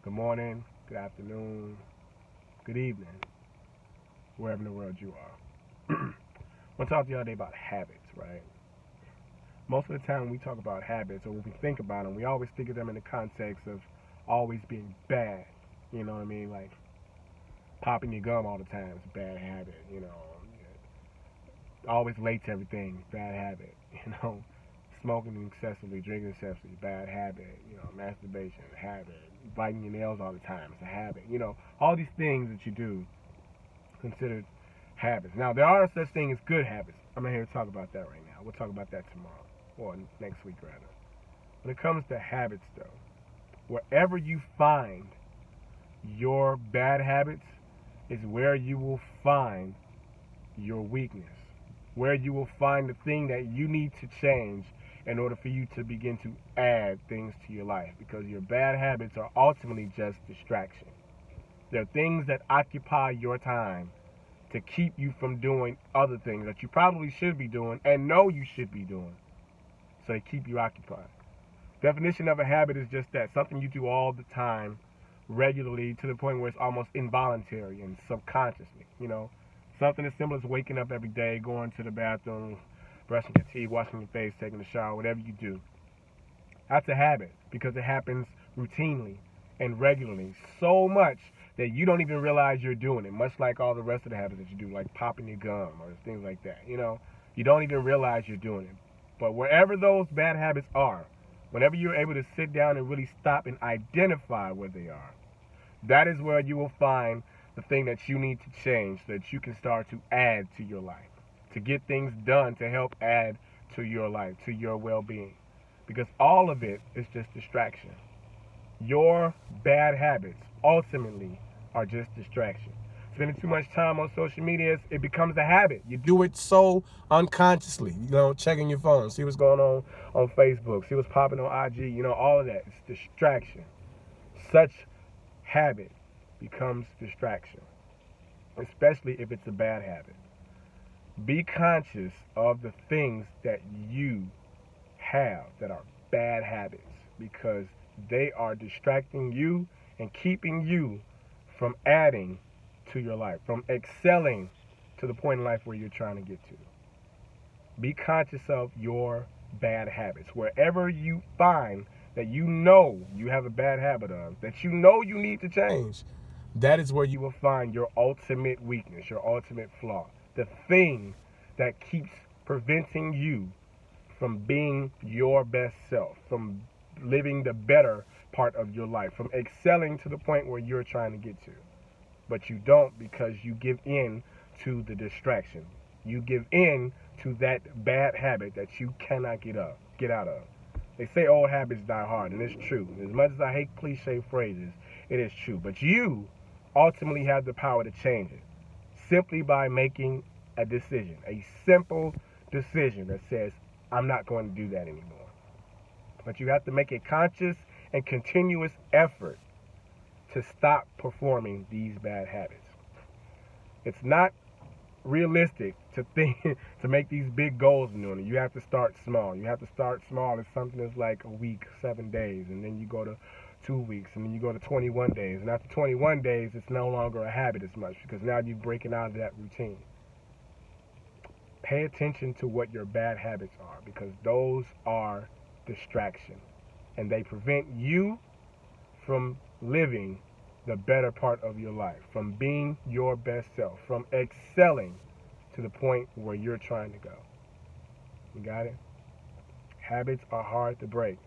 good morning, good afternoon, good evening, wherever in the world you are. I want to talk to you today about habits, right? Most of the time when we talk about habits or when we think about them, we always think of them in the context of always being bad. You know what I mean? Like popping your gum all the time is a bad habit. Always late to everything, bad habit. You know, smoking excessively, drinking excessively, bad habit. Masturbation, habit. Biting your nails all the time, it's a habit. All these things that you do considered habits. Now, there are such things as good habits. I'm not here to talk about that right now. We'll talk about that tomorrow, or next week, rather. When it comes to habits, though, wherever you find your bad habits is where you will find your weakness, where you will find the thing that you need to change in order for you to begin to add things to your life, because your bad habits are ultimately just distraction. They're things that occupy your time to keep you from doing other things that you probably should be doing and know you should be doing. So they keep you occupied. Definition of a habit is just that, something you do all the time, regularly, to the point where it's almost involuntary and subconsciously. Something as simple as waking up every day, going to the bathroom, brushing your teeth, washing your face, taking a shower, whatever you do. That's a habit because it happens routinely and regularly, so much that you don't even realize you're doing it, much like all the rest of the habits that you do, like popping your gum or things like that. You don't even realize you're doing it. But wherever those bad habits are, whenever you're able to sit down and really stop and identify where they are, that is where you will find the thing that you need to change so that you can start to add to your life, to get things done to help add to your life, to your well-being. Because all of it is just distraction. Your bad habits ultimately are just distraction. Spending too much time on social media, it becomes a habit. You do it so unconsciously. Checking your phone, see what's going on Facebook, see what's popping on IG. All of that. It's distraction. Such habit becomes distraction, especially if it's a bad habit. Be conscious of the things that you have that are bad habits, because they are distracting you and keeping you from adding to your life, from excelling to the point in life where you're trying to get to. Be conscious of your bad habits. Wherever you find that you know you have a bad habit of, that you know you need to change, that is where you will find your ultimate weakness, your ultimate flaw. The thing that keeps preventing you from being your best self, from living the better part of your life, from excelling to the point where you're trying to get to. But you don't, because you give in to the distraction. You give in to that bad habit that you cannot get out of. They say old habits die hard, and it's true. As much as I hate cliche phrases, it is true. But you ultimately have the power to change it simply by making a decision, a simple decision that says, I'm not going to do that anymore. But you have to make a conscious and continuous effort to stop performing these bad habits. It's not realistic to think to make these big goals in doing it. You have to start small. You have to start small. It's something that's like a week, 7 days, and then you go to 2 weeks, and then you go to 21 days. And after 21 days, it's no longer a habit as much, because now you're breaking out of that routine. Pay attention to what your bad habits are, because those are distraction, and they prevent you from living the better part of your life, from being your best self, from excelling to the point where you're trying to go. You got it? Habits are hard to break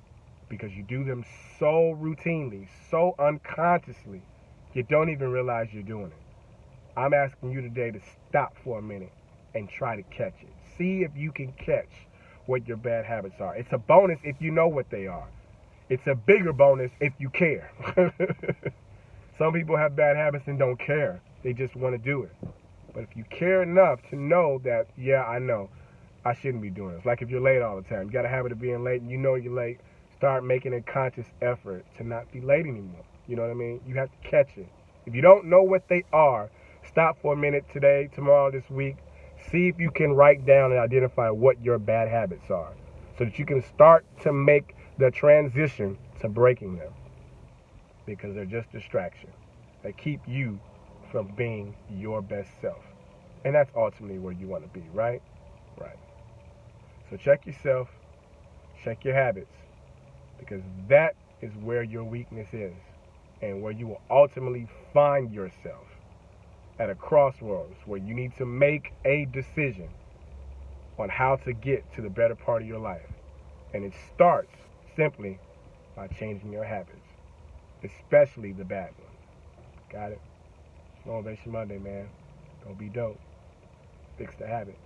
because you do them so routinely, so unconsciously, you don't even realize you're doing it. I'm asking you today to stop for a minute and try to catch it. See if you can catch what your bad habits are. It's a bonus if you know what they are. It's a bigger bonus if you care. Some people have bad habits and don't care. They just want to do it. But if you care enough to know that, yeah, I know, I shouldn't be doing this. Like if you're late all the time. You got a habit of being late and you know you're late. Start making a conscious effort to not be late anymore. You know what I mean? You have to catch it. If you don't know what they are, stop for a minute today, tomorrow, this week. See if you can write down and identify what your bad habits are, so that you can start to make the transition to breaking them. because they're just distractions that keep you from being your best self. And that's ultimately where you want to be, right? Right. So check yourself, check your habits, because that is where your weakness is and where you will ultimately find yourself at a crossroads where you need to make a decision on how to get to the better part of your life. And it starts simply by changing your habits, especially the bad ones. Got it? Motivation Monday, man. Don't be dope. Fix the habit.